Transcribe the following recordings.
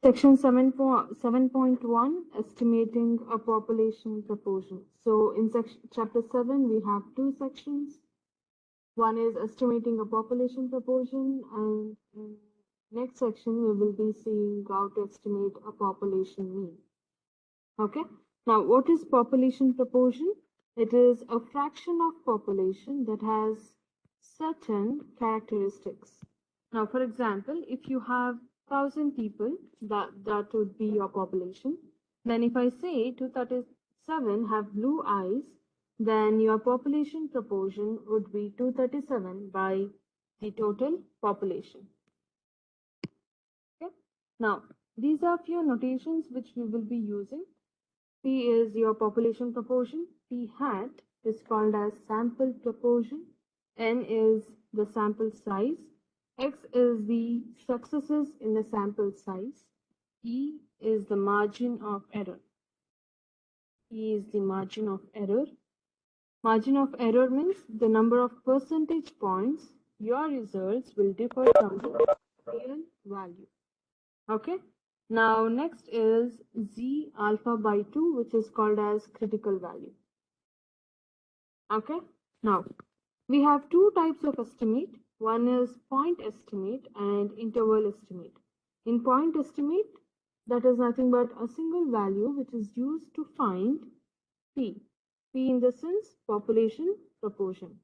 Section 7.1, estimating a population proportion. So in chapter 7, we have two sections. One is estimating a population proportion, and in next section we will be seeing how to estimate a population mean. Okay. Now, what is population proportion? It is a fraction of population that has certain characteristics. Now, for example, if you have 1,000 people, that would be your population. Then if I say 237 have blue eyes, then your population proportion would be 237 by the total population. Okay. Now, these are few notations which we will be using. P is your population proportion. P hat is called as sample proportion. N is the sample size. X is the successes in the sample size. E is the margin of error. E is the margin of error. Margin of error means the number of percentage points your results will differ from the real value. Okay. Now next is Z alpha by 2, which is called as critical value. Okay. Now we have two types of estimate. One is point estimate and interval estimate. In point estimate, that is nothing but a single value which is used to find P. P in the sense population proportion.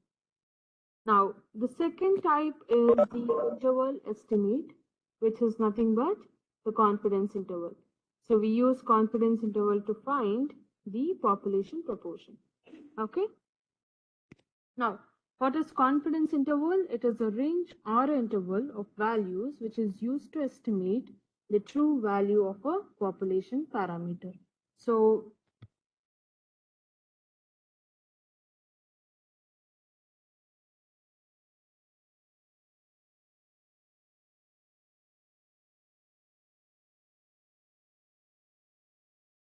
Now the second type is the interval estimate, which is nothing but the confidence interval. So we use confidence interval to find the population proportion. Okay. Now, what is confidence interval? It is a range or interval of values which is used to estimate the true value of a population parameter. So,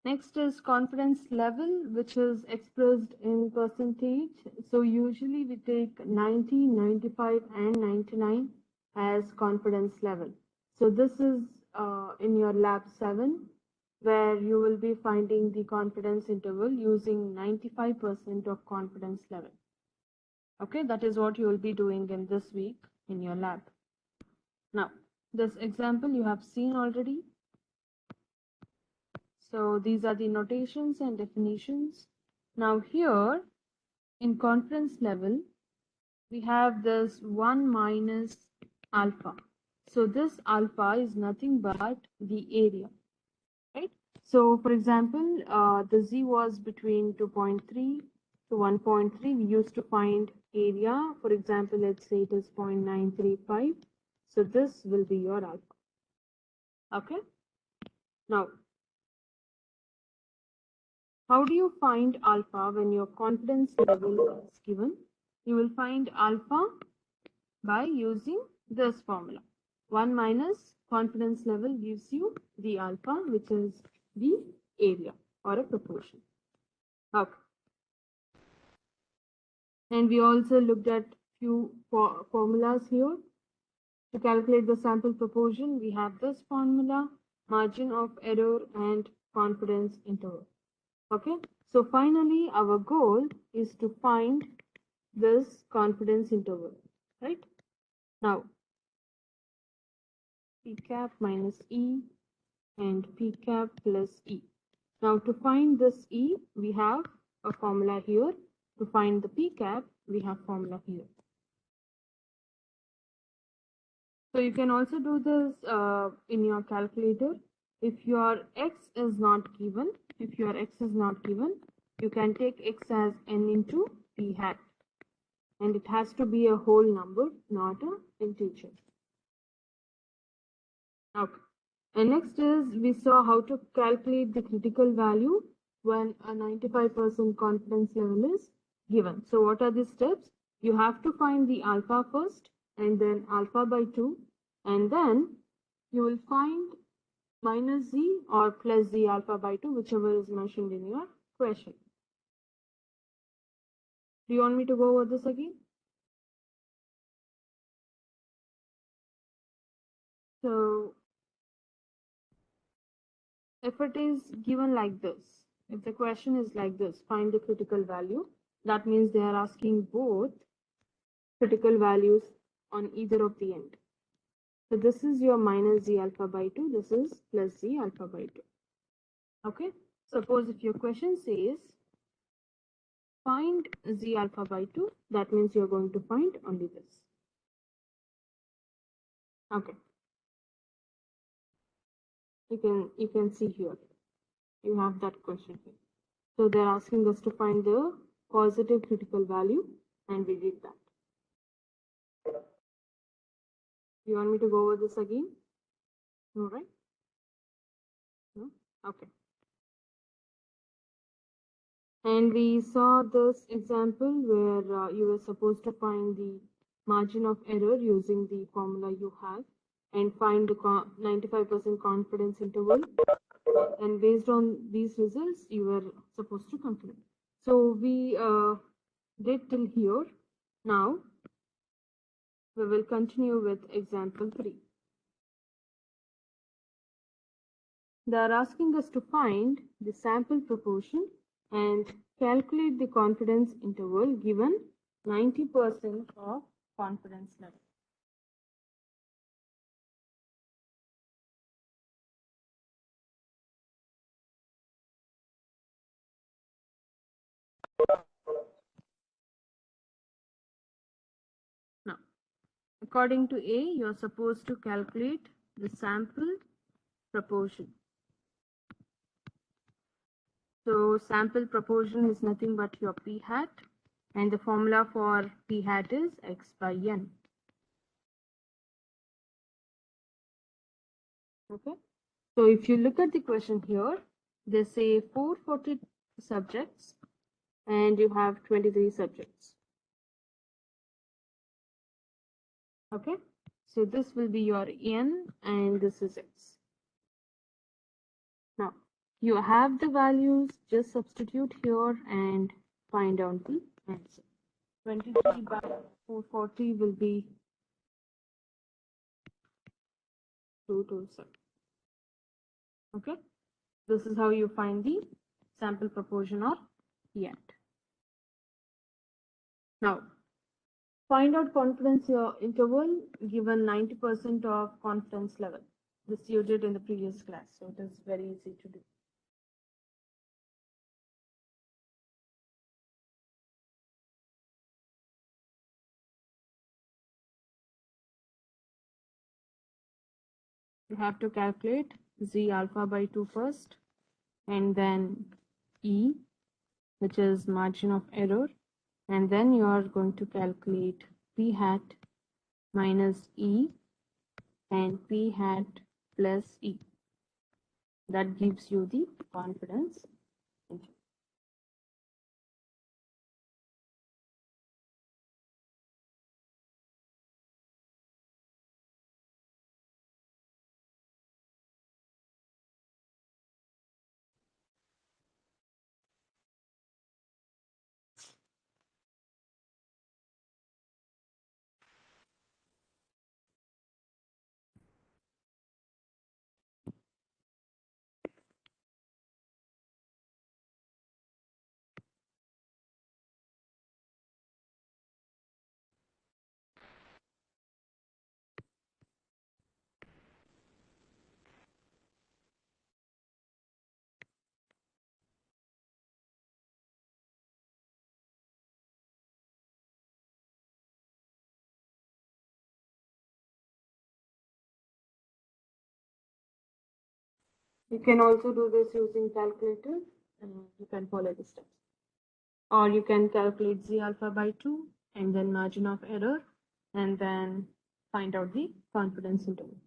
next is confidence level, which is expressed in percentage. So usually we take 90, 95, and 99 as confidence level. So this is in your lab 7, where you will be finding the confidence interval using 95% of confidence level. Okay, that is what you will be doing in this week in your lab. Now, this example you have seen already. So these are the notations and definitions. Now here in confidence level, we have this 1 minus alpha. So this alpha is nothing but the area, right? So for example, the Z was between 2.3 to 1.3. We used to find area. For example, let's say it is 0.935. So this will be your alpha. Okay. Now, how do you find alpha when your confidence level is given? You will find alpha by using this formula. 1 minus confidence level gives you the alpha, which is the area or a proportion. Okay. And we also looked at few formulas here. To calculate the sample proportion, we have this formula, margin of error and confidence interval. Okay, so finally our goal is to find this confidence interval, right? Now, P cap minus E and P cap plus E. Now to find this E, we have a formula here. To find the P cap, we have formula here. So you can also do this in your calculator. If your X is not given, you can take X as N into P hat. And it has to be a whole number, not an integer. Okay. And next is we saw how to calculate the critical value when a 95% confidence level is given. So what are the steps? You have to find the alpha first and then alpha by 2, and then you will find minus Z or plus Z alpha by 2, whichever is mentioned in your question. Do you want me to go over this again? So if it is given like this, if the question is like this, find the critical value, that means they are asking both critical values on either of the end. So this is your minus z alpha by 2, this is plus z alpha by 2. Okay, suppose if your question says find z alpha by 2, that means you're going to find only this. Okay, you can see here, you have that question here. So they're asking us to find the positive critical value, and we did that. You want me to go over this again? No, right? No? Okay. And we saw this example where you were supposed to find the margin of error using the formula you have and find the 95% confidence interval. And based on these results, you were supposed to conclude. So we did till here. Now we will continue with example 3. They are asking us to find the sample proportion and calculate the confidence interval given 90% of confidence level. Now, according to A, you're supposed to calculate the sample proportion. So sample proportion is nothing but your p hat, and the formula for p hat is x by n. Okay. So if you look at the question here, they say 440 subjects and you have 23 subjects. Okay. So this will be your n and this is x. Now you have the values, just substitute here and find out the answer. 23 by 440 will be 227. Okay. This is how you find the sample proportion or P hat. Now, find out confidence interval given 90% of confidence level. This you did in the previous class, so it is very easy to do. You have to calculate z alpha by 2 first, and then E, which is margin of error, and then you are going to calculate P hat minus E and P hat plus E. That gives you the confidence interval. You can also do this using calculator, and you can follow the steps. Or you can calculate z alpha by 2 and then margin of error and then find out the confidence interval.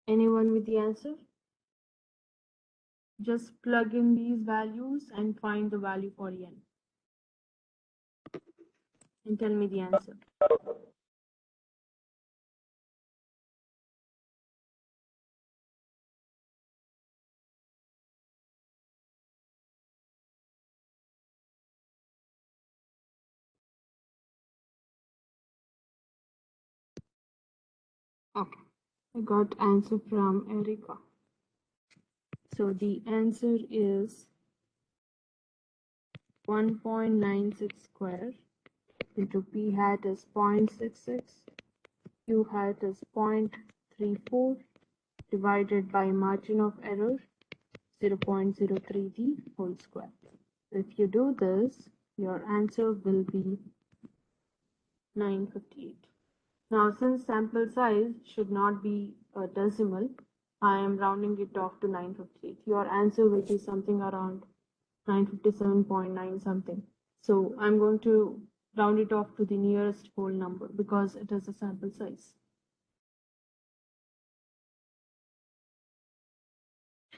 Anyone with the answer? Just plug in these values and find the value for n. And tell me the answer. Okay, I got answer from Erica. So the answer is 1.96 square into p hat is 0.66, q hat is 0.34 divided by margin of error 0.03 whole square. If you do this, your answer will be 958. Now, since sample size should not be a decimal, I am rounding it off to 958. Your answer will be something around 957.9 something. So I'm going to round it off to the nearest whole number because it is a sample size.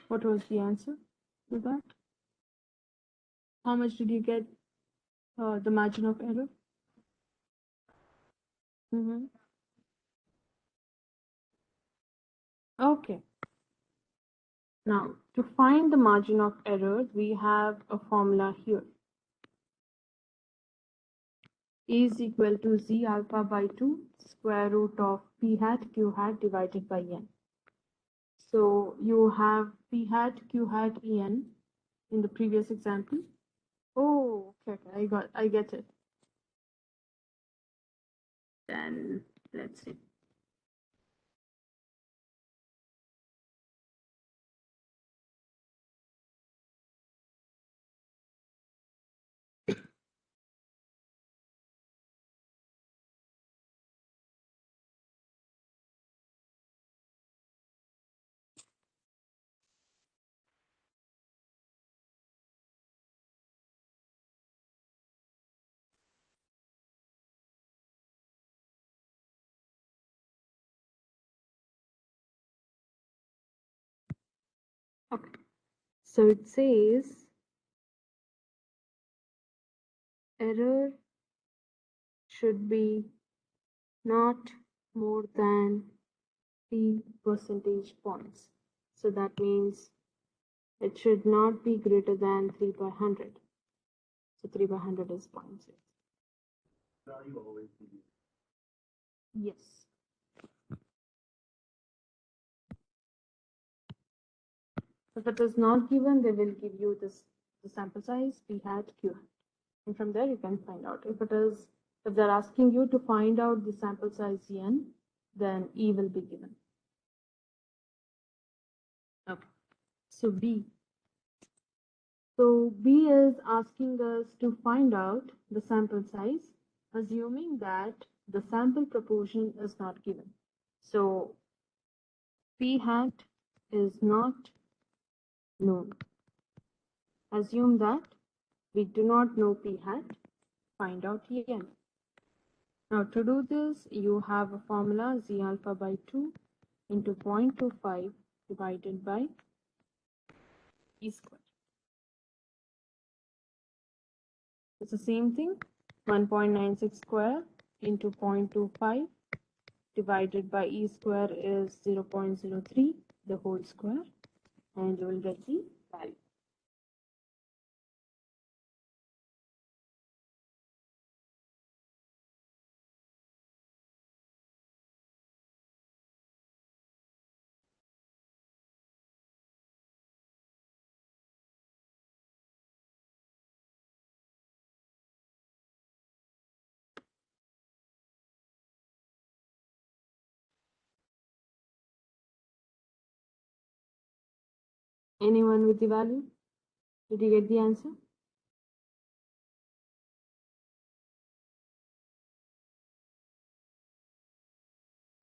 What was the answer to that? How much did you get the margin of error? Okay. Now, to find the margin of error, we have a formula here. A is equal to z alpha by 2 square root of p hat q hat divided by n. So you have p hat q hat en in the previous example. Oh, okay, I get it. Then let's see. Okay, so it says error should be not more than 3 percentage points. So that means it should not be greater than 3 by 100. So 3 by 100 is 0.6. Value always be used. Yes. If it is not given, they will give you the sample size, p hat, q hat. And from there you can find out. If they're asking you to find out the sample size n, then e will be given. Okay. So B. So B is asking us to find out the sample size, assuming that the sample proportion is not given. So P hat is not known. Assume that we do not know P hat, find out n. Now to do this, you have a formula z alpha by 2 into 0.25 divided by e square. It's the same thing, 1.96 square into 0.25 divided by e square is 0.03, the whole square, and you will get the value. Anyone with the value? Did you get the answer?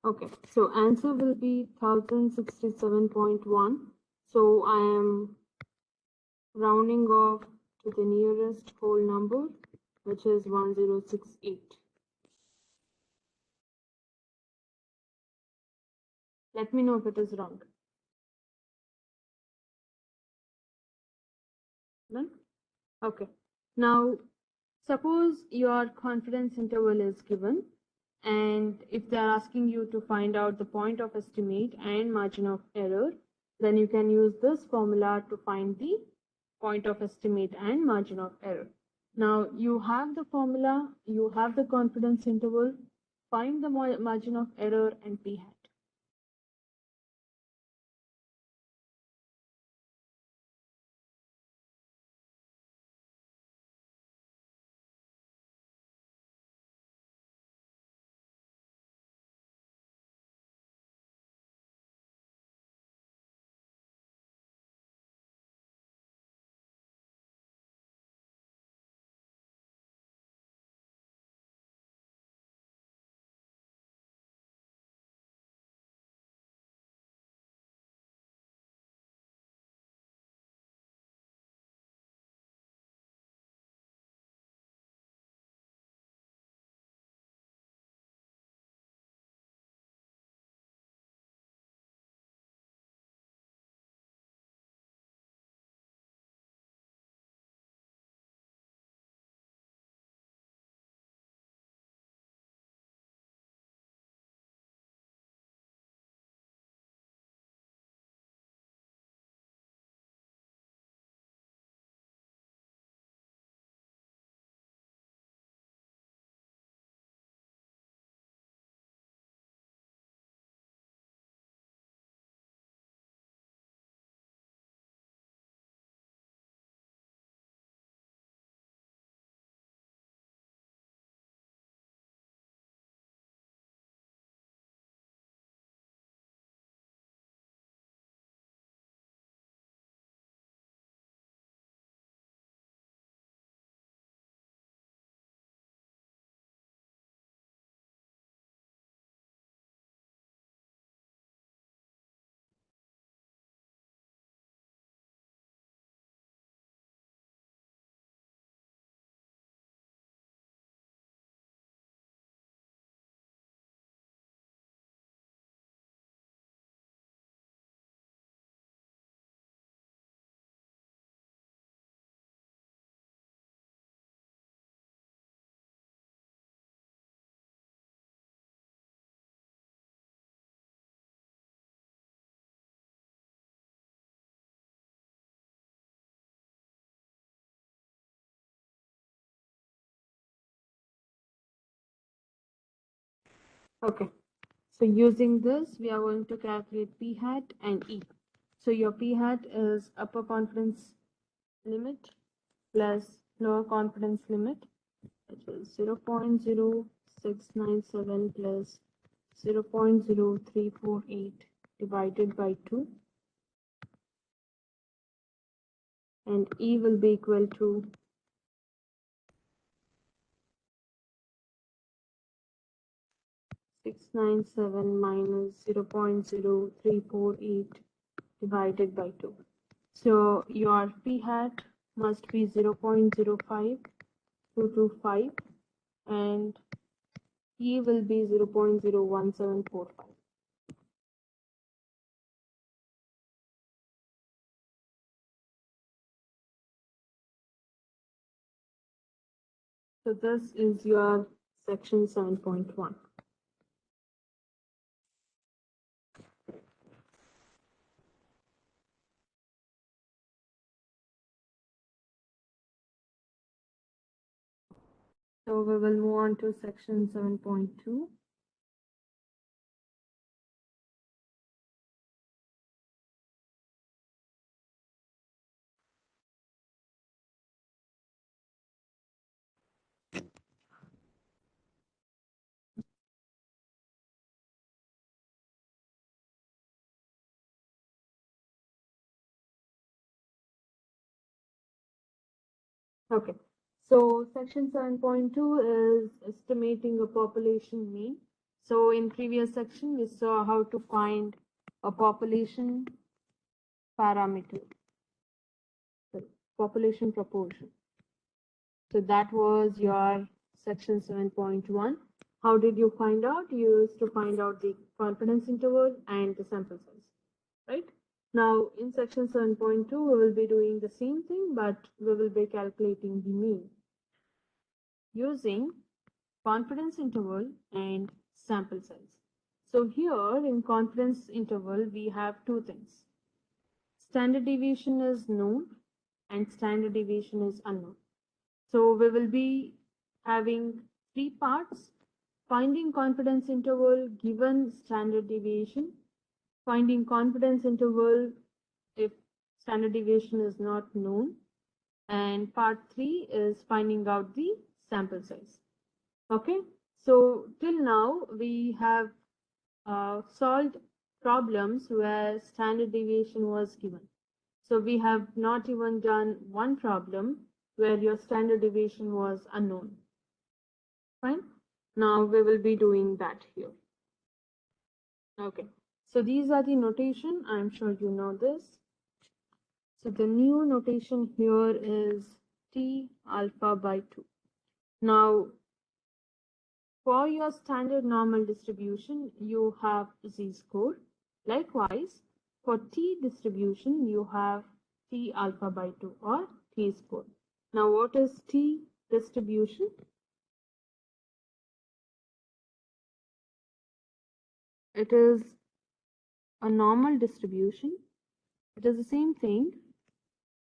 Okay, so answer will be 1067.1. So I am rounding off to the nearest whole number, which is 1068. Let me know if it is wrong. Done? Okay. Now, suppose your confidence interval is given, and if they are asking you to find out the point of estimate and margin of error, then you can use this formula to find the point of estimate and margin of error. Now, you have the formula, you have the confidence interval, find the margin of error and p hat. Okay. So using this, we are going to calculate p hat and e. So your p hat is upper confidence limit plus lower confidence limit, which is 0.0697 plus 0.0348 divided by 2, and e will be equal to 697 minus 0.0348 divided by 2. So your p hat must be 0.05225 and e will be 0.01745. So this is your section 7.1. So we will move on to section 7.2. Okay. So section 7.2 is estimating a population mean. So in previous section, we saw how to find a population parameter, sorry, population proportion. So that was your section 7.1, How did you find out? You used to find out the confidence interval and the sample size, right? Now, in section 7.2, we will be doing the same thing, but we will be calculating the mean using confidence interval and sample size. So here in confidence interval, we have two things. Standard deviation is known and standard deviation is unknown. So we will be having three parts: finding confidence interval given standard deviation, finding confidence interval if standard deviation is not known, and part 3 is finding out the sample size. Okay, so till now we have solved problems where standard deviation was given. So we have not even done one problem where your standard deviation was unknown. Fine. Now we will be doing that here. Okay. So these are the notation. I'm sure you know this. So the new notation here is T alpha by 2. Now, for your standard normal distribution, you have z-score. Likewise, for T distribution, you have T alpha by 2 or T-score. Now, what is T distribution? It is a normal distribution. It is the same thing.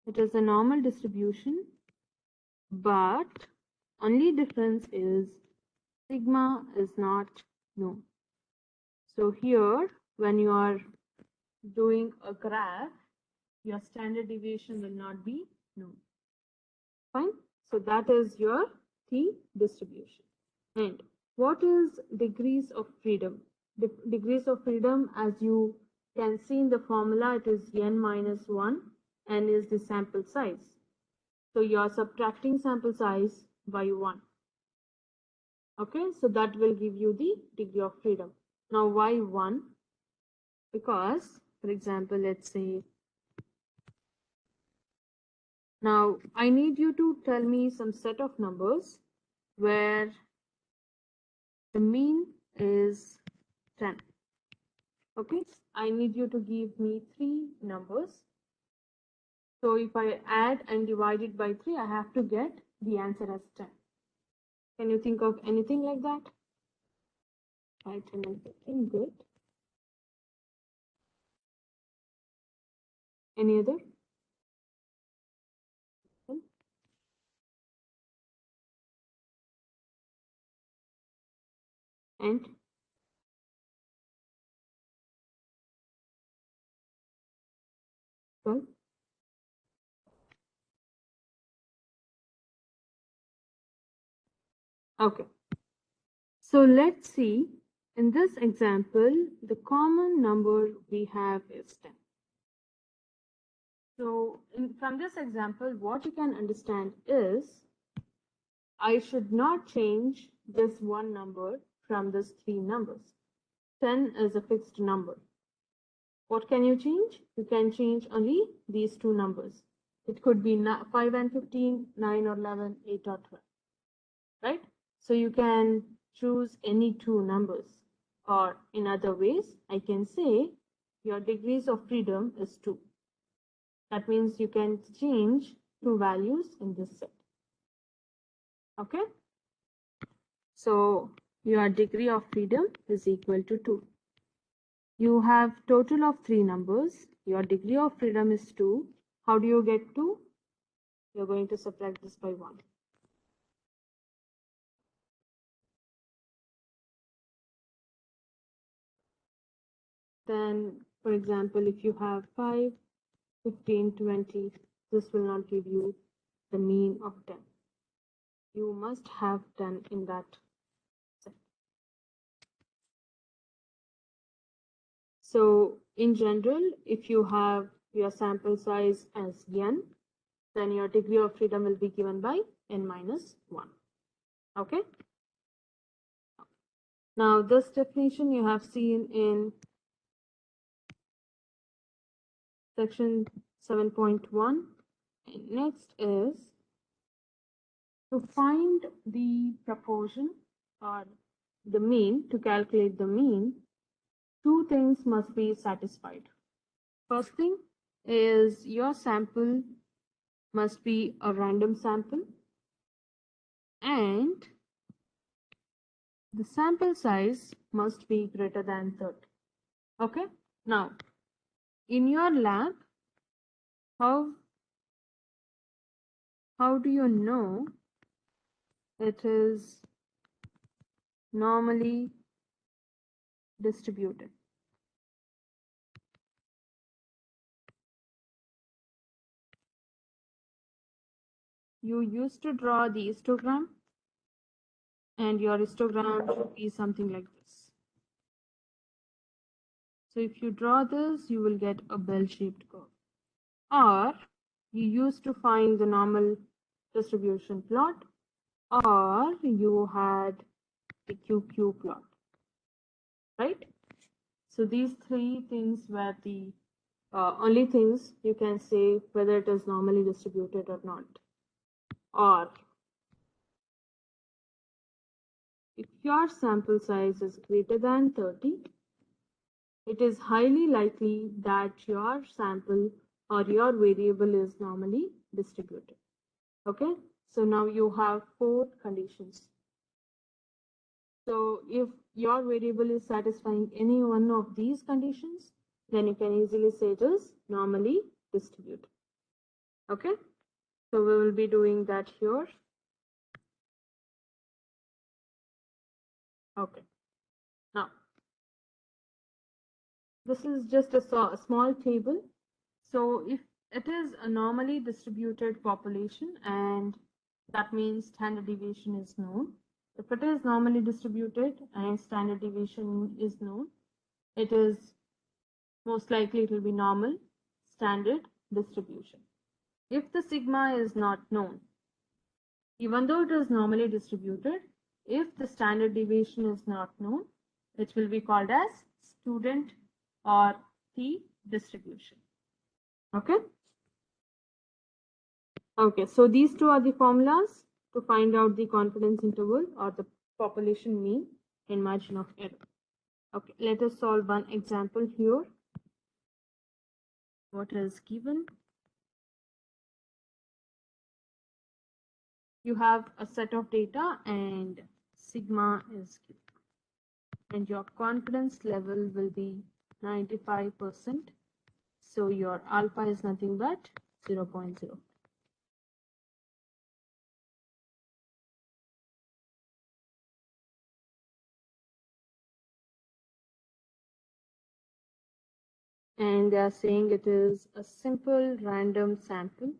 It is a normal distribution, but only difference is sigma is not known. So here, when you are doing a graph, your standard deviation will not be known. Fine. So that is your T distribution. And what is degrees of freedom? Degrees of freedom, as you can see in the formula, it is n minus 1, n is the sample size. So you are subtracting sample size by 1. Okay, so that will give you the degree of freedom. Now, why 1? Because, for example, let's say, now I need you to tell me some set of numbers where the mean is 10. Okay, I need you to give me 3 numbers. So if I add and divide it by 3, I have to get the answer as 10. Can you think of anything like that? 5, 10, and 15. Good. Any other? And 12. Okay. So let's see. In this example, the common number we have is 10. So from this example, what you can understand is I should not change this one number from these 3 numbers. 10 is a fixed number. What can you change? You can change only these 2 numbers. It could be 5 and 15, 9 or 11, 8 or 12. Right? So you can choose any 2 numbers. Or in other ways, I can say your degrees of freedom is 2. That means you can change 2 values in this set. Okay? So your degree of freedom is equal to 2. You have total of 3 numbers. Your degree of freedom is 2. How do you get 2? You're going to subtract this by 1. Then, for example, if you have 5, 15, 20, this will not give you the mean of 10. You must have 10 in that set. So in general, if you have your sample size as n, then your degree of freedom will be given by n minus 1. Okay? Now this definition you have seen in section 7.1. Next is to find the proportion or the mean, to calculate the mean, two things must be satisfied. First thing is your sample must be a random sample and the sample size must be greater than 30. Okay, now in your lab, how do you know it is normally distributed? You used to draw the histogram, and your histogram should be something like this. So if you draw this, you will get a bell-shaped curve. Or you used to find the normal distribution plot, or you had the QQ plot, right? So these three things were the only things you can say whether it is normally distributed or not. Or if your sample size is greater than 30, it is highly likely that your sample or your variable is normally distributed. Okay, so now you have four conditions. So if your variable is satisfying any one of these conditions, then you can easily say it is normally distributed. Okay, so we will be doing that here. Okay, now this is just a small table. So if it is a normally distributed population, and that means standard deviation is known. If it is normally distributed and standard deviation is known, it is most likely it will be normal standard distribution. If the sigma is not known, even though it is normally distributed, if the standard deviation is not known, it will be called as student or t distribution. Okay. Okay, so these two are the formulas to find out the confidence interval or the population mean and margin of error. Okay, let us solve one example here. What is given? You have a set of data and sigma is given. And your confidence level will be 95%. So your alpha is nothing but 0.0. And they are saying it is a simple random sample.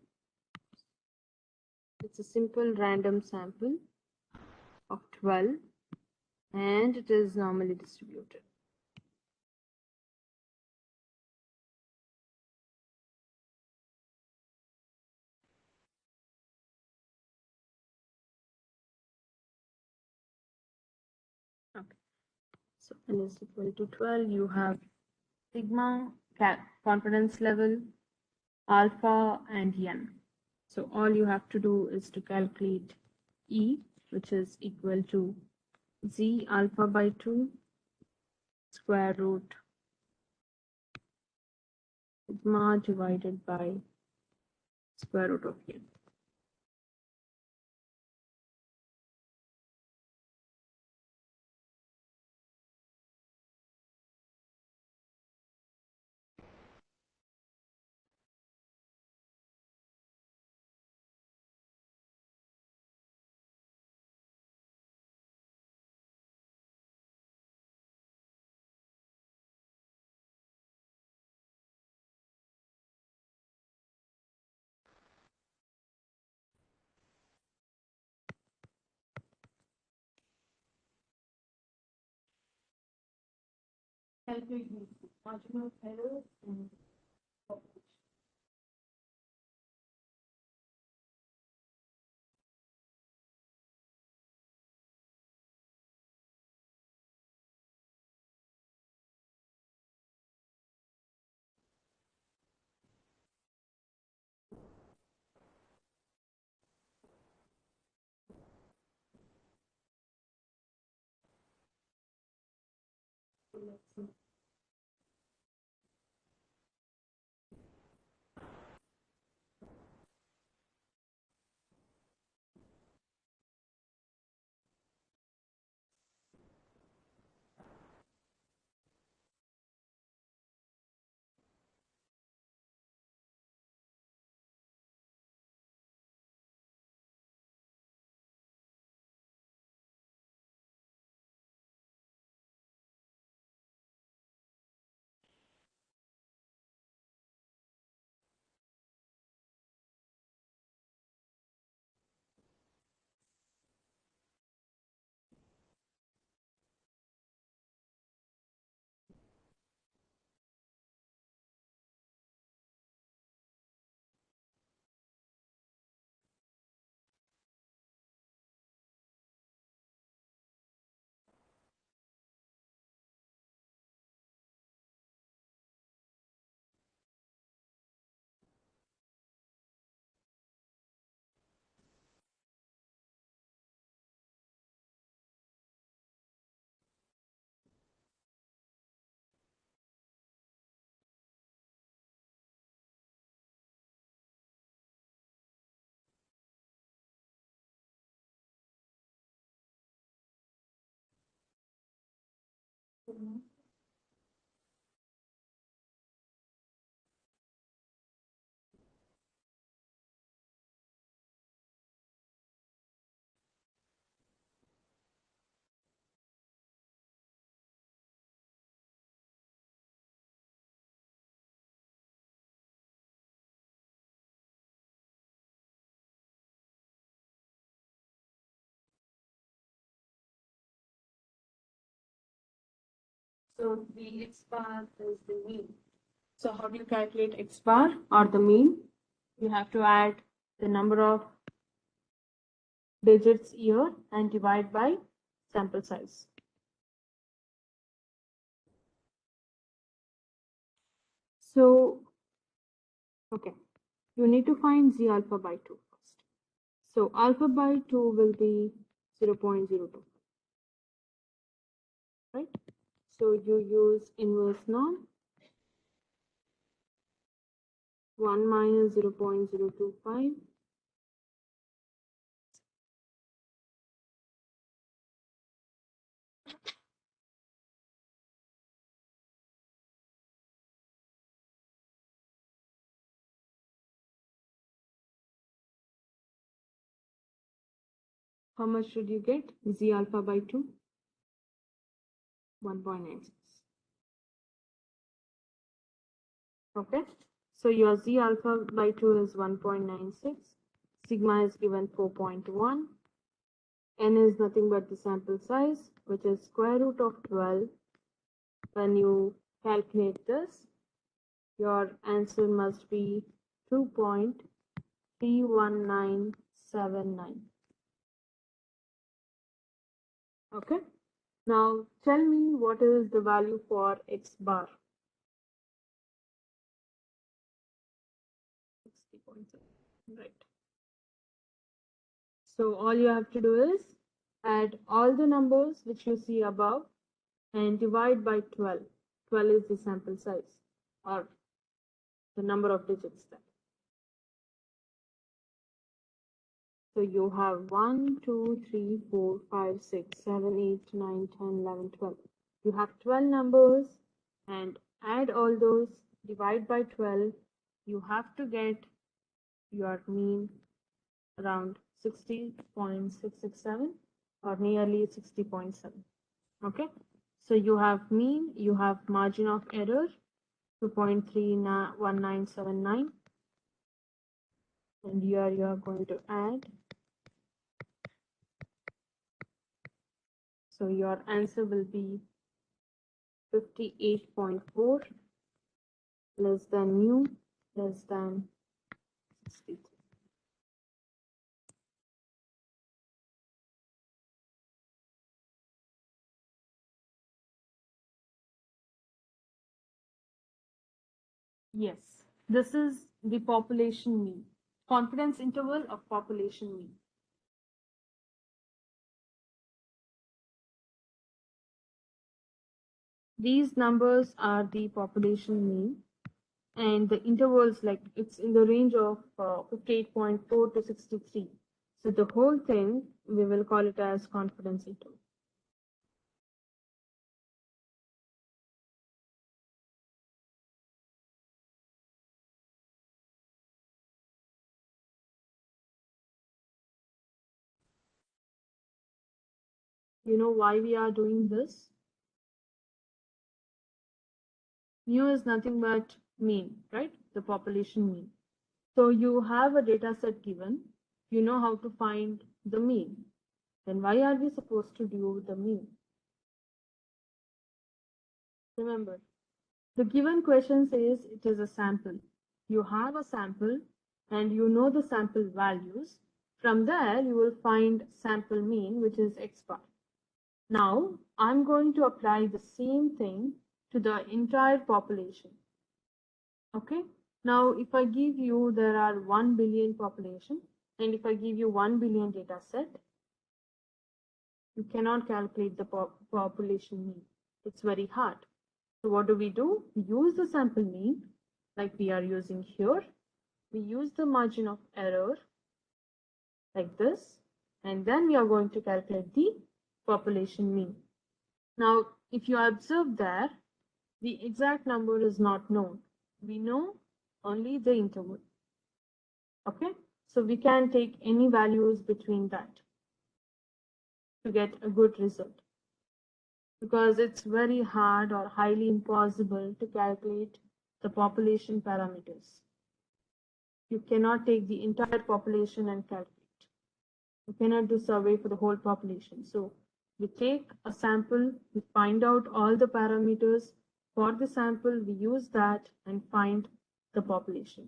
It's a simple random sample of 12 and it is normally distributed. Okay, so n is equal to 12. You have sigma, confidence level, alpha, and n. So all you have to do is to calculate E, which is equal to z alpha by 2 square root sigma divided by square root of n. Calculate the margin of error and population. So the x bar is the mean. So how do you calculate x bar or the mean? You have to add the number of digits here and divide by sample size. So, okay, you need to find z alpha by 2 first. So alpha by 2 will be 0.02, right? So you use inverse norm, 1 minus 0.025. How much should you get? Z alpha by 2? 1.96. Okay, so your Z alpha by 2 is 1.96. Sigma is given 4.1. N is nothing but the sample size, which is square root of 12. When you calculate this, your answer must be 2.31979. Okay, now tell me what is the value for x bar. 60.7, right. So all you have to do is add all the numbers which you see above and divide by 12. 12 is the sample size or the number of digits there. So you have 1, 2, 3, 4, 5, 6, 7, 8, 9, 10, 11, 12. You have 12 numbers and add all those, divide by 12. You have to get your mean around 60.667 or nearly 60.7. Okay, so you have mean, you have margin of error 2.31979, and here you are going to add. So your answer will be 58.4 less than mu less than 63. Yes, this is the population mean, confidence interval of population mean. These numbers are the population mean, and the intervals, like it's in the range of 58.4 to 63. So the whole thing, we will call it as confidence interval. You know why we are doing this? Mu is nothing but mean, right? The population mean. So you have a data set given, you know how to find the mean. Then why are we supposed to do the mean? Remember, the given question says it is a sample. You have a sample and you know the sample values. From there, you will find sample mean, which is x bar. Now, I'm going to apply the same thing to the entire population. Okay. Now, if I give you, there are 1 billion population, and if I give you 1 billion data set, you cannot calculate the population mean. It's very hard. So what do? We use the sample mean, like we are using here. We use the margin of error, like this, and then we are going to calculate the population mean. Now, if you observe there, the exact number is not known. We know only the interval. Okay, so we can take any values between that to get a good result, because it's very hard or highly impossible to calculate the population parameters. You cannot take the entire population and calculate. You cannot do survey for the whole population. So we take a sample, we find out all the parameters for the sample, we use that and find the population.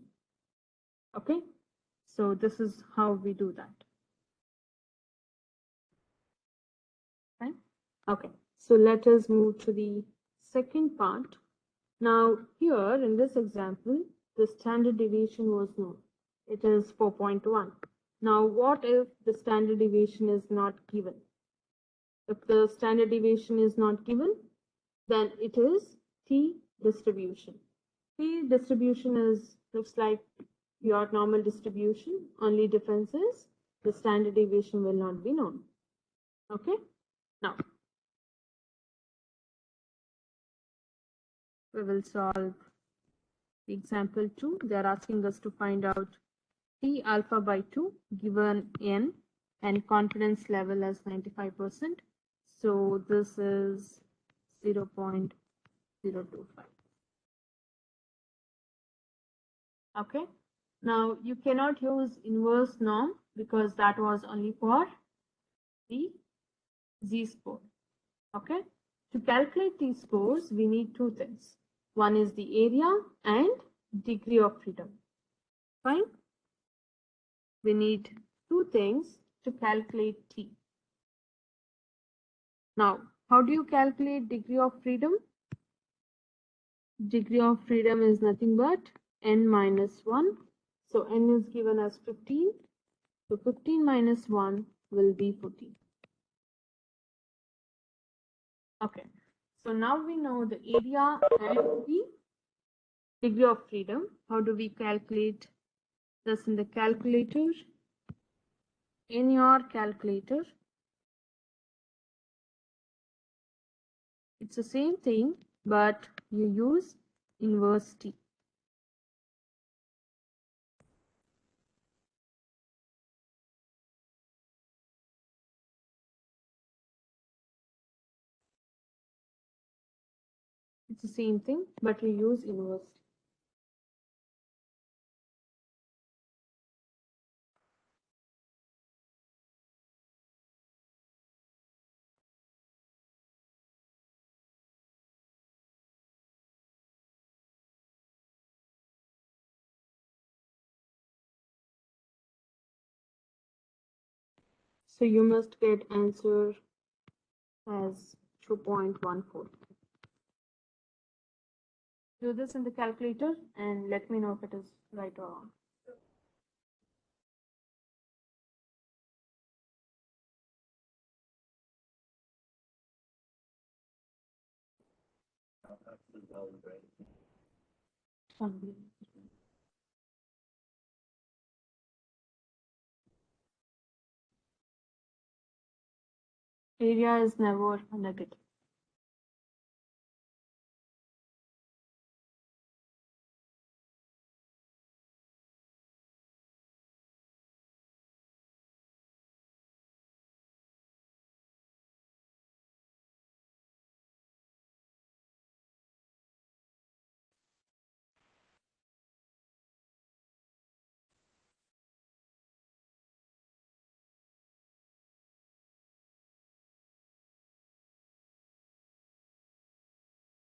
Okay, so this is how we do that. Okay, okay. So let us move to the second part. Now here in this example, the standard deviation was known. It is 4.1. Now what if the standard deviation is not given? If the standard deviation is not given, then it is t distribution. T distribution looks like your normal distribution. Only difference is the standard deviation will not be known. Okay. Now we will solve the example 2. They are asking us to find out T alpha by 2 given n and confidence level as 95%. So this is 0.025. Okay. Now you cannot use inverse norm because that was only for the z-score. Okay. To calculate these scores, we need two things. One is the area and degree of freedom. Fine. We need two things to calculate T. Now, how do you calculate degree of freedom? Degree of freedom is nothing but n minus 1. So n is given as 15. So 15 minus 1 will be 14. Okay. So now we know the area and the degree of freedom. How do we calculate this in the calculator? In your calculator, it's the same thing, but you use inverse T. It's the same thing, but you use inverse T. So you must get answer as 2.14. Do this in the calculator and let me know if it is right or wrong. Area is never a negative.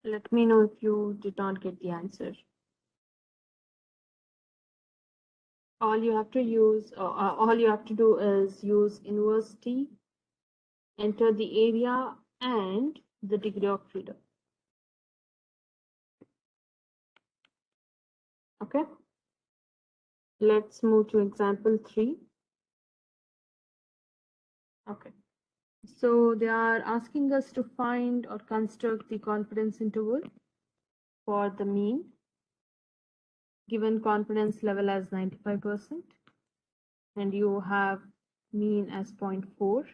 Let me know if you did not get the answer. All you have to do is use inverse T, enter the area and the degree of freedom. Okay, let's move to example 3. Okay, so they are asking us to find or construct the confidence interval for the mean, given confidence level as 95%, and you have mean as 0.4.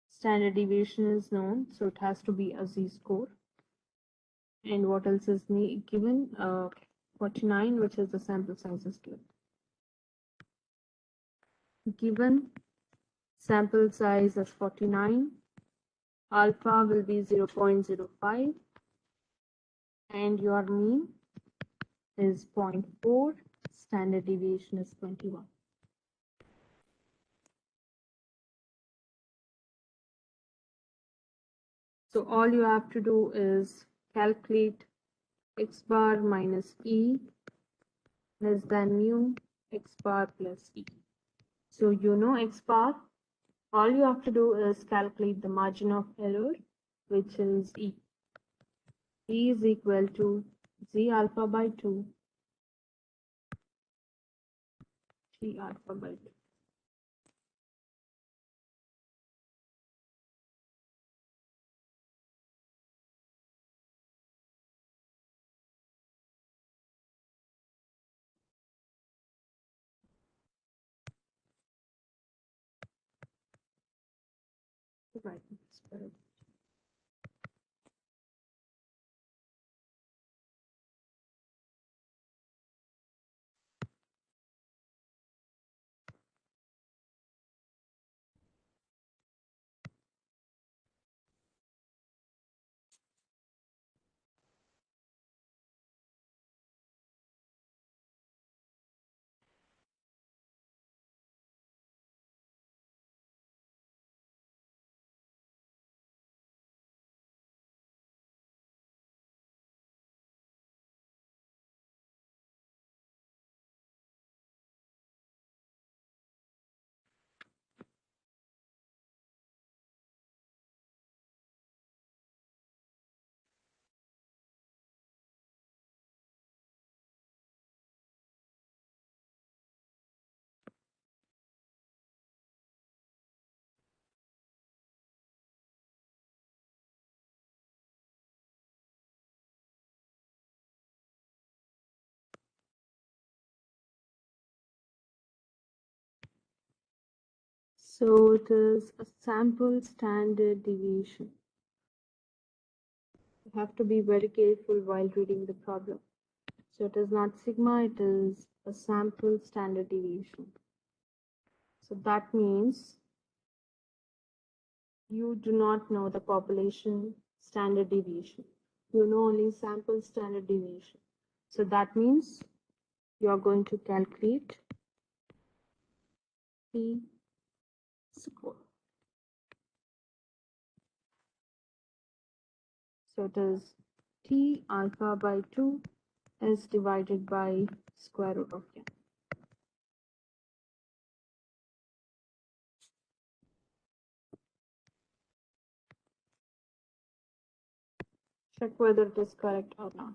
Standard deviation is known, so it has to be a z-score. And what else is given? 49, which is the sample size is given. Given sample size as 49, alpha will be 0.05, and your mean is 0.4, standard deviation is 21. So all you have to do is calculate x bar minus e less than mu x bar plus e. So you know x bar. All you have to do is calculate the margin of error, which is e. E is equal to z alpha by 2 t alpha by 2. Right. So it is a sample standard deviation. You have to be very careful while reading the problem. So it is not sigma, it is a sample standard deviation. So that means you do not know the population standard deviation. You know only sample standard deviation. So that means you are going to calculate t score. So it is t alpha by 2 is divided by square root of n. Check whether it is correct or not.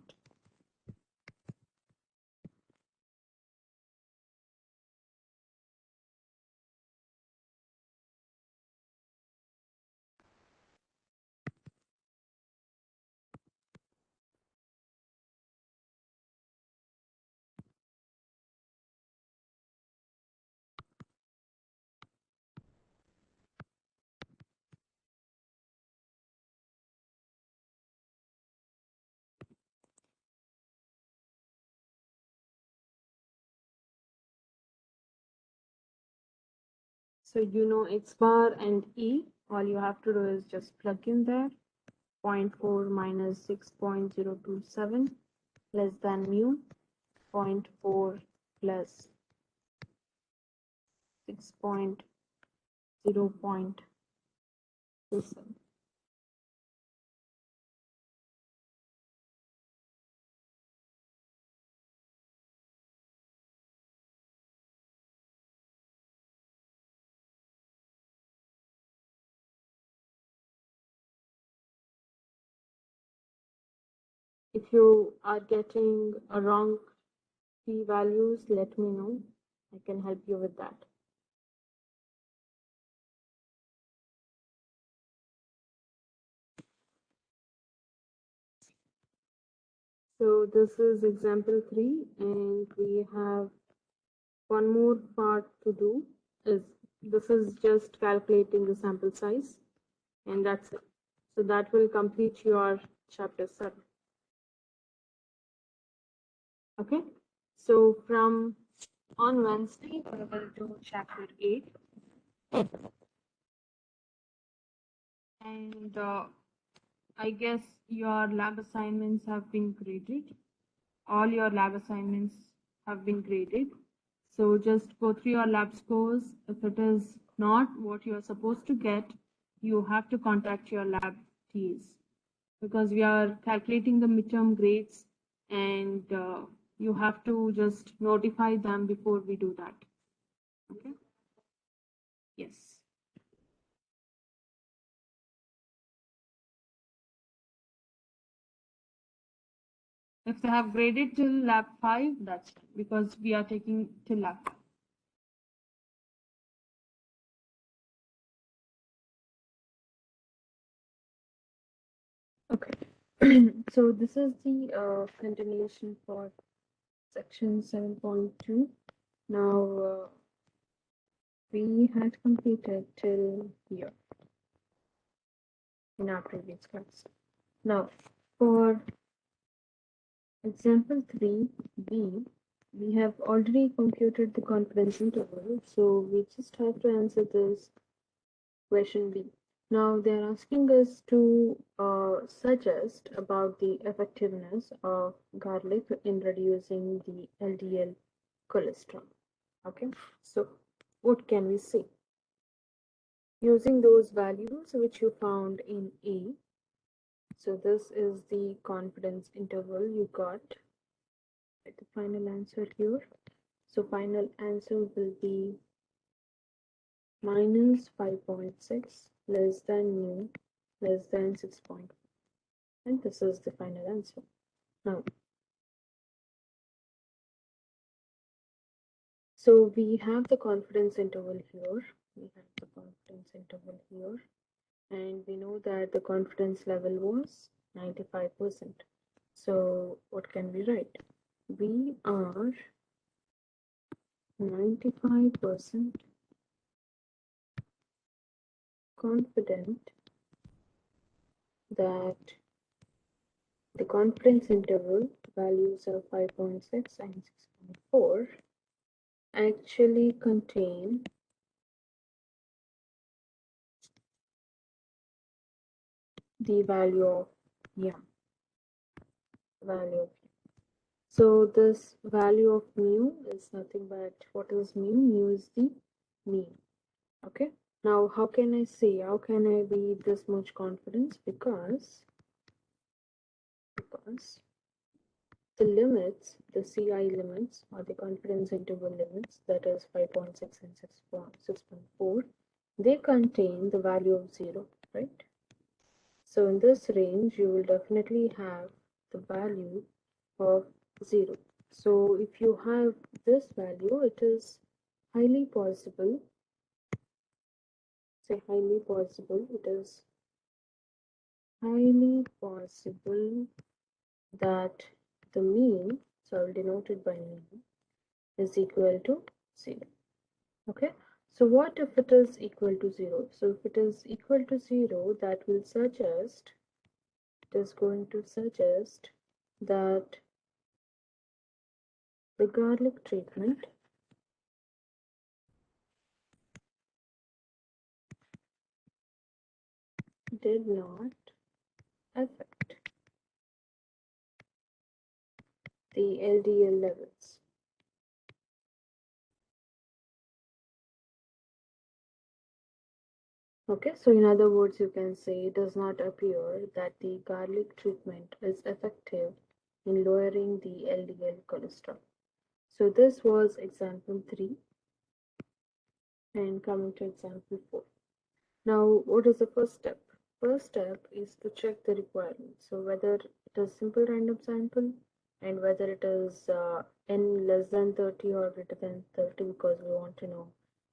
So you know X bar and E. All you have to do is just plug in there. 0.4 minus 6.027 less than mu. 0.4 plus 6.027. If you are getting a wrong p values, let me know. I can help you with that. So this is example 3, and we have one more part to do. Is this is just calculating the sample size, and that's it. So that will complete your chapter 7. Okay. So from on Wednesday we will do chapter 8, and I guess your lab assignments have been graded. All your lab assignments have been graded. So just go through your lab scores. If it is not what you are supposed to get, you have to contact your lab TAs, because we are calculating the midterm grades, and you have to just notify them before we do that. Okay? Yes. If they have graded till lab 5, that's because we are taking till lab 5. Okay. So this is the continuation for section 7.2. Now we had completed till here in our previous class. Now for example 3b, we have already computed the confidence interval, so we just have to answer this question B. Now they're asking us to suggest about the effectiveness of garlic in reducing the LDL cholesterol. Okay, so what can we say? Using those values which you found in A, so this is the confidence interval you got at the final answer here. So final answer will be minus 5.6 less than mu less than 6.5. And this is the final answer. Now, so we have the confidence interval here. We have the confidence interval here. And we know that the confidence level was 95%. So what can we write? We are 95% confident that the confidence interval values of 5.6 and 6.4 actually contain the value of value of. So this value of mu is nothing but, what is mu? Mu is the mean. Okay. Now how can I say, how can I be this much confidence? Because the limits, the CI limits, or the confidence interval limits, that is 5.6 and 6.4, they contain the value of 0, right? So in this range, you will definitely have the value of 0. So if you have this value, it is highly possible, say highly possible, it is highly possible that the mean, so I will denote it by mean, is equal to 0. Okay, so what if it is equal to 0? So if it is equal to 0, that will suggest, it is going to suggest that the garlic treatment did not affect the LDL levels. Okay, so in other words, you can say it does not appear that the garlic treatment is effective in lowering the LDL cholesterol. So this was example 3, and coming to example 4. Now, what is the first step? First step is to check the requirements. So whether it is simple random sample and whether it is n less than 30 or greater than 30, because we want to know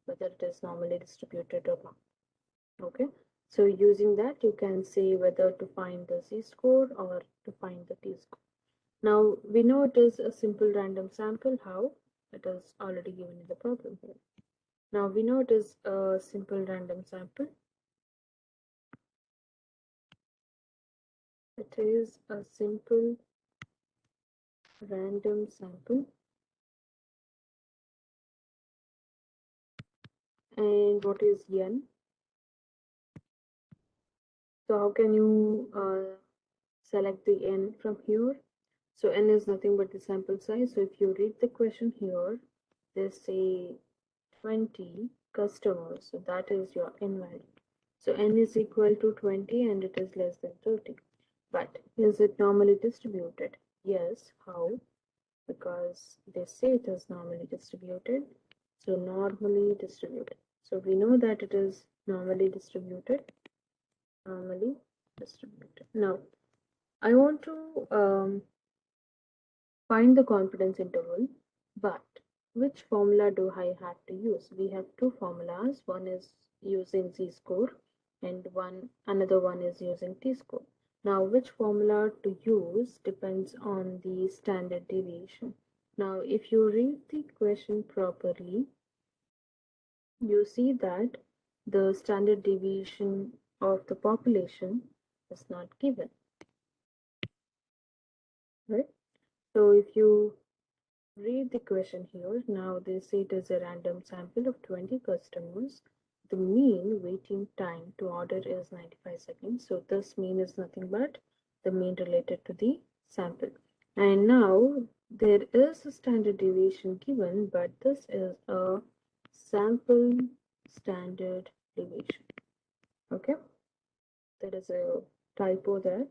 whether it is normally distributed or not. Okay, so using that you can say whether to find the z-score or to find the t-score. Now we know it is a simple random sample. How? It is already given in the problem here. Now we know it is a simple random sample. It is a simple random sample. And what is n? So how can you select the n from here? So n is nothing but the sample size. So if you read the question here, they say 20 customers. So that is your n value. So n is equal to 20 and it is less than 30. But is it normally distributed? Yes. How? Because they say it is normally distributed. So normally distributed. So we know that it is normally distributed. Normally distributed. Now I want to find the confidence interval, but which formula do I have to use? We have two formulas. One is using z-score and another one is using t-score. Now which formula to use depends on the standard deviation. Now if you read the question properly, you see that the standard deviation of the population is not given, right? So if you read the question here. Now they say it is a random sample of 20 customers. The mean waiting time to order is 95 seconds. So this mean is nothing but the mean related to the sample. And now there is a standard deviation given, but this is a sample standard deviation. Okay, there is a typo there.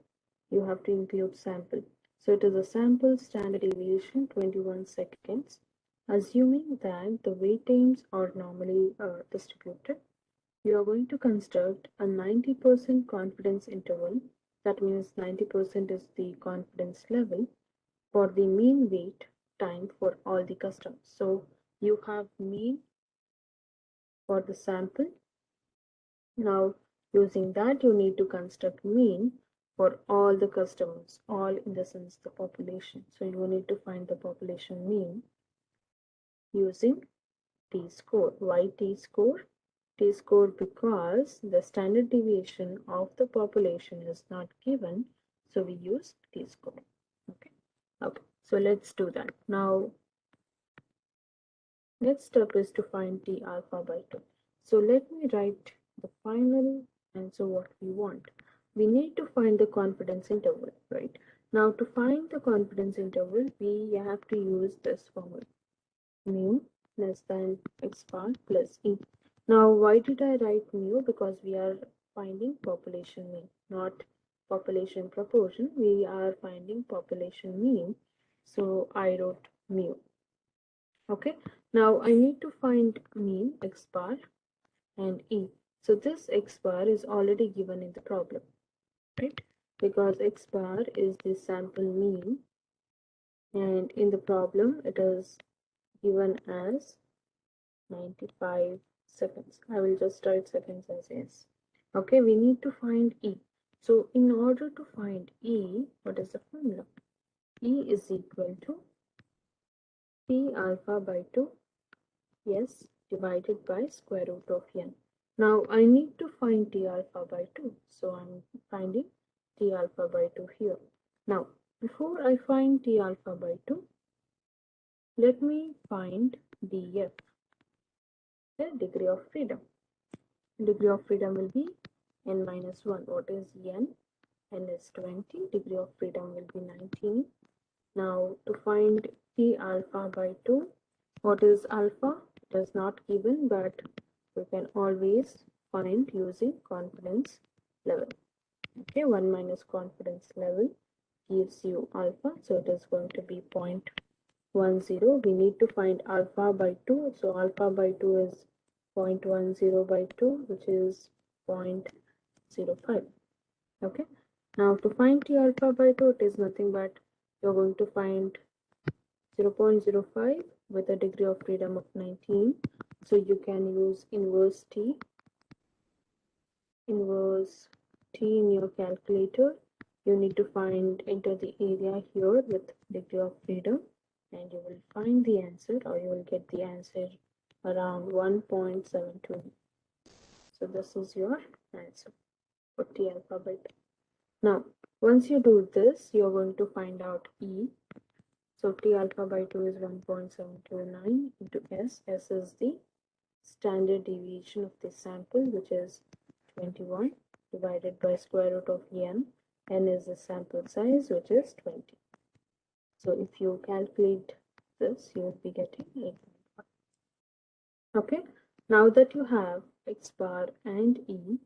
You have to include sample. So it is a sample standard deviation 21 seconds. Assuming that the wait times are normally distributed, you are going to construct a 90% confidence interval. That means 90% is the confidence level for the mean wait time for all the customers. So you have mean for the sample. Now using that you need to construct mean for all the customers, all in the sense the population. So you need to find the population mean using t-score. Why t-score? T-score because the standard deviation of the population is not given, so we use t-score. Okay, so let's do that. Now next step is to find t alpha by 2. So let me write the final answer what we want. We need to find the confidence interval, right? Now to find the confidence interval, we have to use this formula. Mu less than x bar plus e. Now why did I write mu? Because we are finding population mean, not population proportion. We are finding population mean. So I wrote mu. Okay, now I need to find mean x bar and e. So this x bar is already given in the problem, right? Because x bar is the sample mean, and in the problem it is given as 95 seconds. I will just write seconds as is. Okay, we need to find e. So in order to find e, what is the formula? E is equal to t alpha by 2, yes, divided by square root of n. Now I need to find t alpha by 2. So I'm finding t alpha by 2 here. Now before I find t alpha by 2, let me find df, the degree of freedom. Degree of freedom will be n minus 1. What is n? N is 20. Degree of freedom will be 19. Now to find T alpha by 2, what is alpha? It is not given, but you can always find using confidence level. Okay, 1 minus confidence level gives you alpha, so it is going to be 0.10. We need to find alpha by 2, so alpha by 2 is 0.10 by 2, which is 0.05. Okay, now to find T alpha by 2, it is nothing but you're going to find 0.05 with a degree of freedom of 19. So you can use inverse T in your calculator. You need to enter the area here with degree of freedom, and you will find the answer, or you will get the answer around 1.72. So this is your answer for T alpha by 2. Now, once you do this, you're going to find out E. So T alpha by 2 is 1.729 into S. S is the standard deviation of the sample, which is 21, divided by square root of n. N is the sample size, which is 20. So if you calculate this, you will be getting 8.5. Okay, now that you have X bar and E,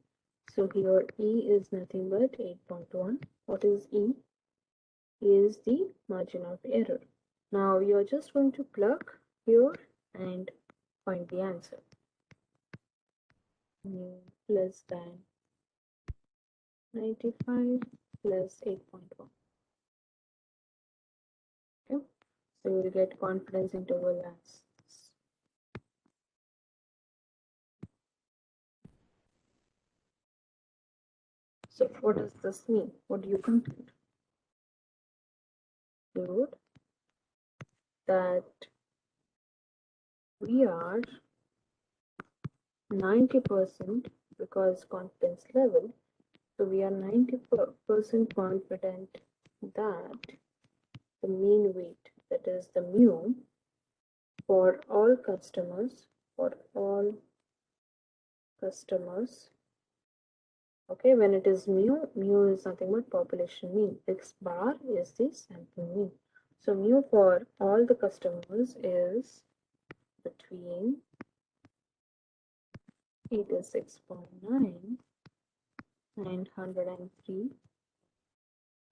so here E is nothing but 8.1. What is E? Is the margin of error. Now you're just going to plug here and find the answer. Mu less than 95 plus 8.1. Okay, so you will get confidence interval as this. So what does this mean? What do you conclude? That we are 90% because confidence level, so we are 90% confident that the mean weight, that is the mu, for all customers, okay, when it is mu is nothing but population mean. X bar is the sample mean. So mu for all the customers is between 86.9 and 103.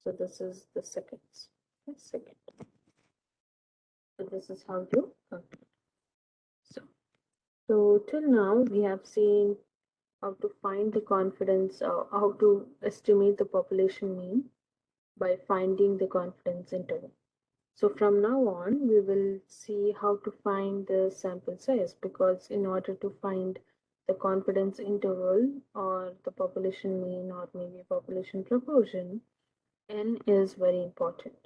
So this is the seconds. Okay, second. So this is how you calculate. So till now we have seen how to find the confidence, how to estimate the population mean by finding the confidence interval. So from now on, we will see how to find the sample size, because in order to find the confidence interval or the population mean or maybe population proportion, n is very important.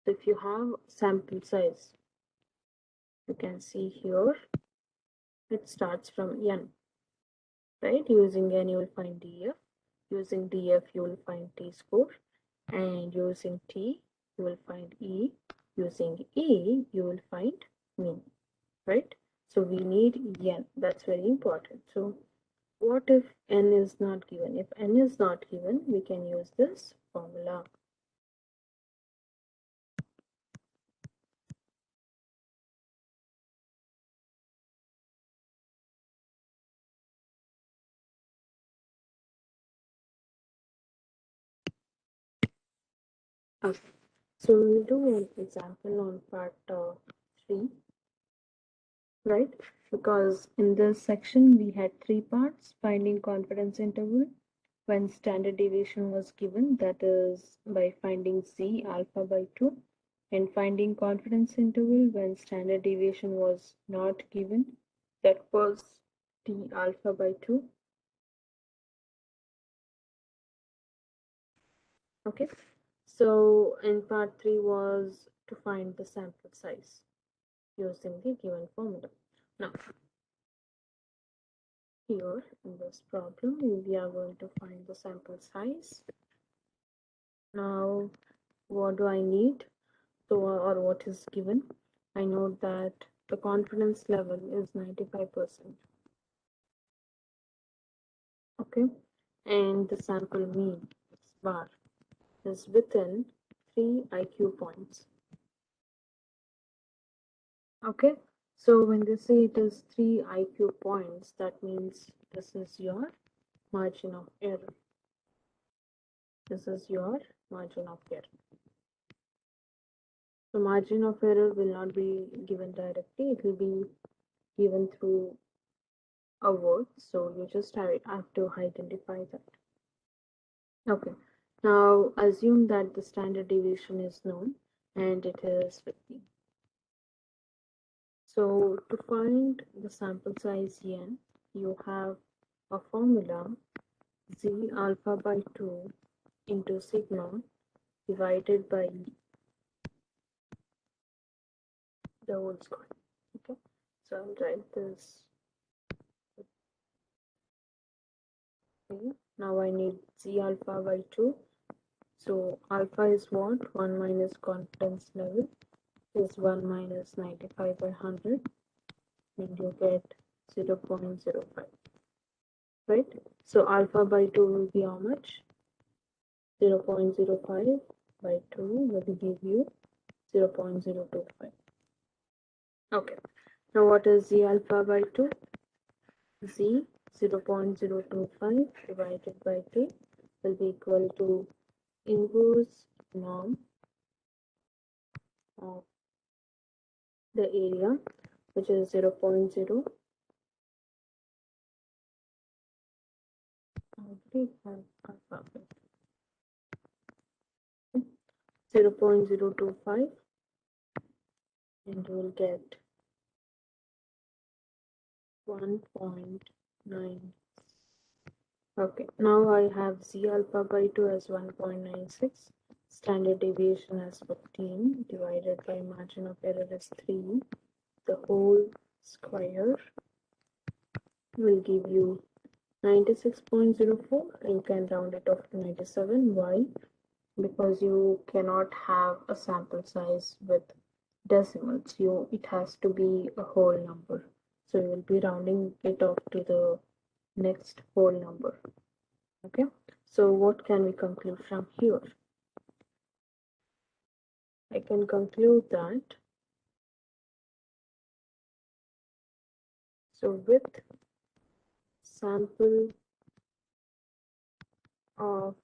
So if you have sample size, you can see here, it starts from n, right? Using n, you will find df. Using df, you will find t-score. And using t, you will find e. Using e, you will find mean, right? So we need n. That's very important. So what if n is not given? If n is not given, we can use this formula. Okay. So we'll do an example on part 3, right? Because in this section we had 3 parts: finding confidence interval when standard deviation was given, that is by finding z alpha by 2, and finding confidence interval when standard deviation was not given, that was t alpha by 2. Okay, so in part 3 was to find the sample size using the given formula. Now here in this problem we are going to find the sample size. Now what do I need? So, or what is given? I know that the confidence level is 95%. Okay, and the sample mean bar is within 3 IQ points. Okay, so when they say it is 3 IQ points, that means this is your margin of error. This is your margin of error. So margin of error will not be given directly, it will be given through a word. So you just have to identify that. Okay, now assume that the standard deviation is known and it is 50. So to find the sample size n, you have a formula z alpha by 2 into sigma divided by the whole square. Okay, so I'll write this. Okay. Now I need z alpha by 2. So alpha is what? 1 minus confidence level is 1 minus 95 by 100 and you get 0.05. Right? So alpha by 2 will be how much? 0.05 by 2 will give you 0.025. Okay. Now what is z alpha by 2? Z 0.025 divided by 2 will be equal to inverse norm of the area, which is 0.0. Already have alpha 0.025 and you will get 1.9. Okay, now I have z alpha by 2 as 1.96, standard deviation as 15 divided by margin of error as 3. The whole square will give you 96.04. You can round it off to 97. Why? Because you cannot have a sample size with decimals. It has to be a whole number. So you will be rounding it off to the next whole number. Okay, so what can we conclude from here? I can conclude that with sample of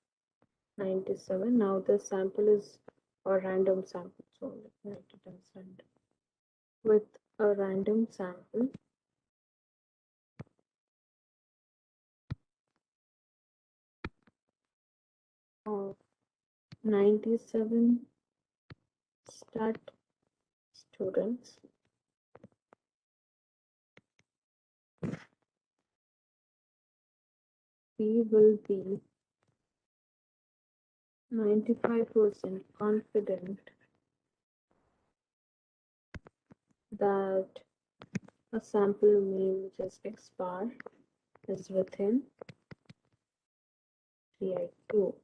97, now the sample is a random sample, so let me write it as random. With a random sample of 97 stat students, we will be 95% confident that a sample mean, which is x bar, is within 3i2.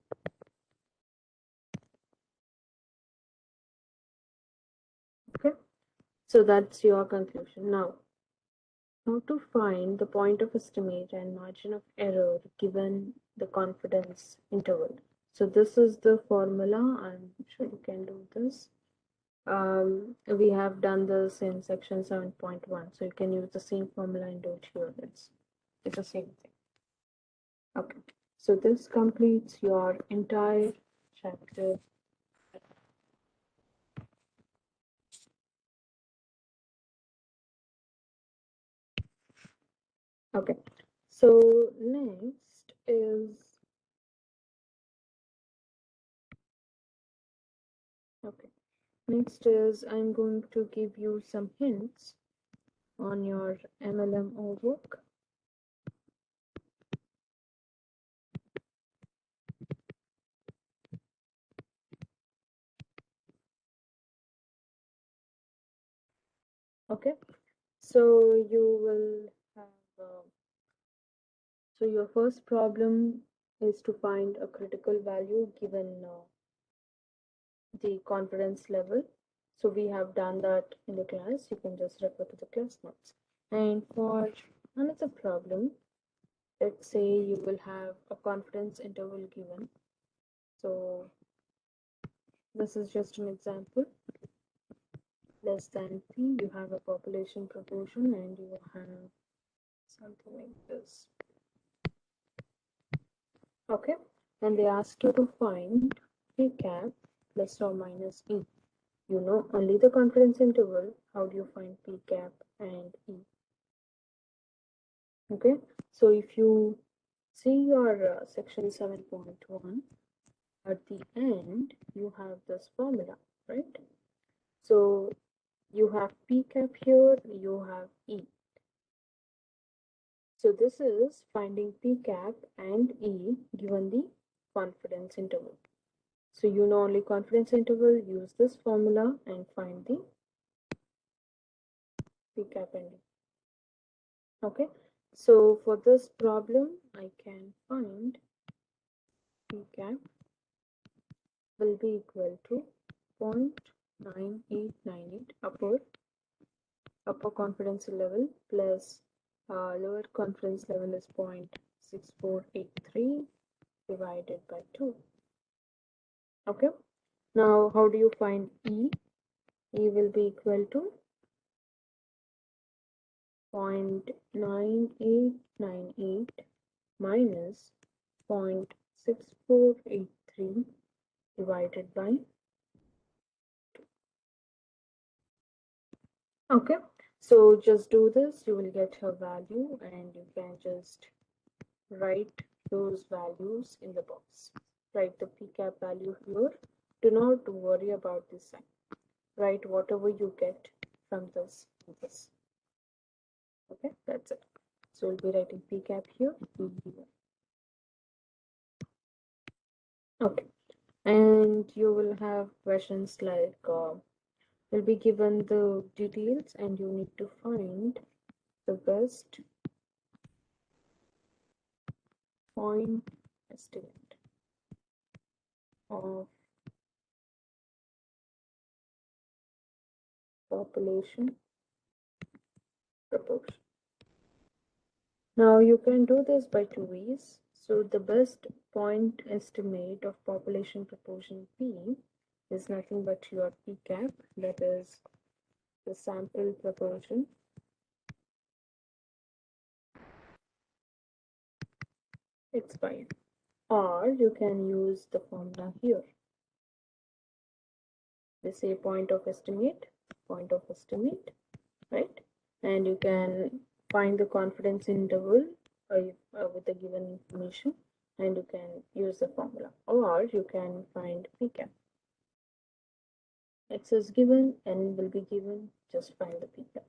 Okay, so that's your conclusion. Now, how to find the point of estimate and margin of error given the confidence interval. So this is the formula. I'm sure you can do this. We have done this in section 7.1, so you can use the same formula and do it here. It's the same thing. Okay, so this completes your entire chapter. Okay, so next is I'm going to give you some hints on your MLM work. Okay, so you will have so your first problem is to find a critical value given the confidence level. So we have done that in the class. You can just refer to the class notes. And for another problem let's say you will have a confidence interval given. So this is just an example. Less than p, you have a population proportion, and you have something like this. Okay, and they ask you to find p cap plus or minus e. You know only the confidence interval. How do you find p cap and e? Okay, so if you see your section 7.1, at the end you have this formula, right? So you have p cap here, you have e. So this is finding p cap and e given the confidence interval. So you know only confidence interval, use this formula and find the p cap and e. Okay, so for this problem I can find p cap will be equal to 0.9898 upper confidence level plus lower confidence level is 0.6483 divided by 2. Okay, now how do you find e? E will be equal to 0.9898 minus 0.6483 divided by. Okay, so just do this, you will get a value and you can just write those values in the box. Write the p cap value here. Do not worry about this sign. Write whatever you get from this. Okay, that's it. So we'll be writing p cap here. Okay, and you will have questions like will be given the details and you need to find the best point estimate of population proportion. Now you can do this by two ways. So the best point estimate of population proportion P is nothing but your P cap, that is the sample proportion x by n. Or you can use the formula here. They say point of estimate, right? And you can find the confidence interval with the given information and you can use the formula, or you can find p cap. X is given, n will be given, just find the p cap.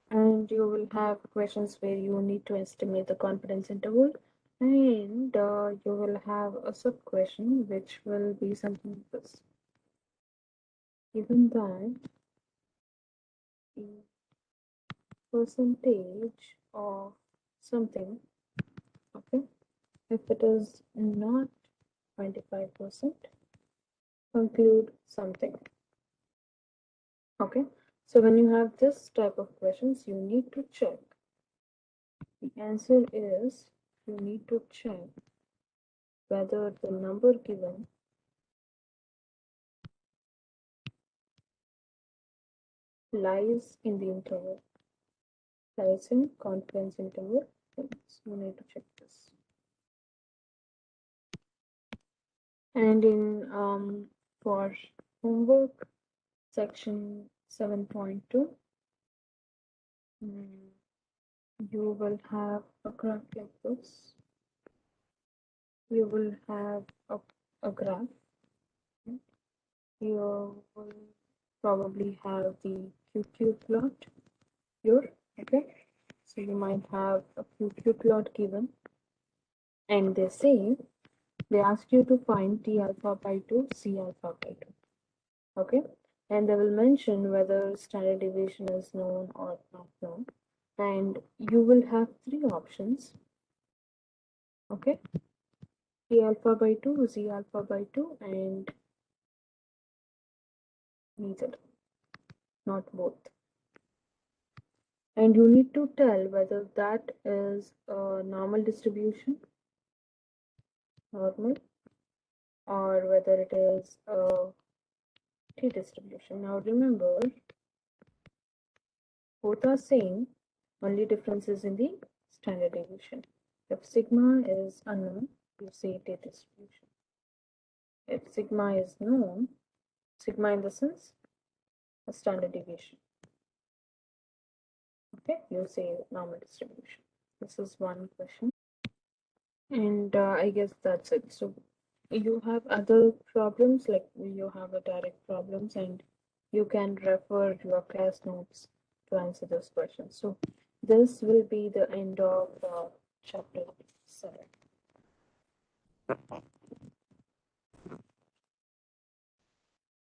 And you will have questions where you need to estimate the confidence interval, and you will have a sub question which will be something like this. Given that the percentage of something, okay, if it is not 25%, conclude something. Okay, so when you have this type of questions, you need to check. The answer is you need to check whether the number given lies in the interval, lies in confidence interval. You need to check this. And in for homework section 7.2, you will have a graph like this. You will have a graph. You will probably have the QQ plot here. Okay, so you might have a QQ plot given, and they ask you to find T alpha by 2, C alpha by 2. Okay, and they will mention whether standard deviation is known or not known, and you will have three options. Okay, T alpha by 2, Z alpha by 2, and neither, not both. and you need to tell whether that is a normal distribution, normal, or whether it is a t-distribution. Now remember, both are same, only difference is in the standard deviation. If sigma is unknown, you say t-distribution. If sigma is known, sigma in the sense a standard deviation. Okay, you say normal distribution. This is one question. And I guess that's it. So you have other problems, like you have a direct problems, and you can refer your class notes to answer those questions. So this will be the end of chapter 7.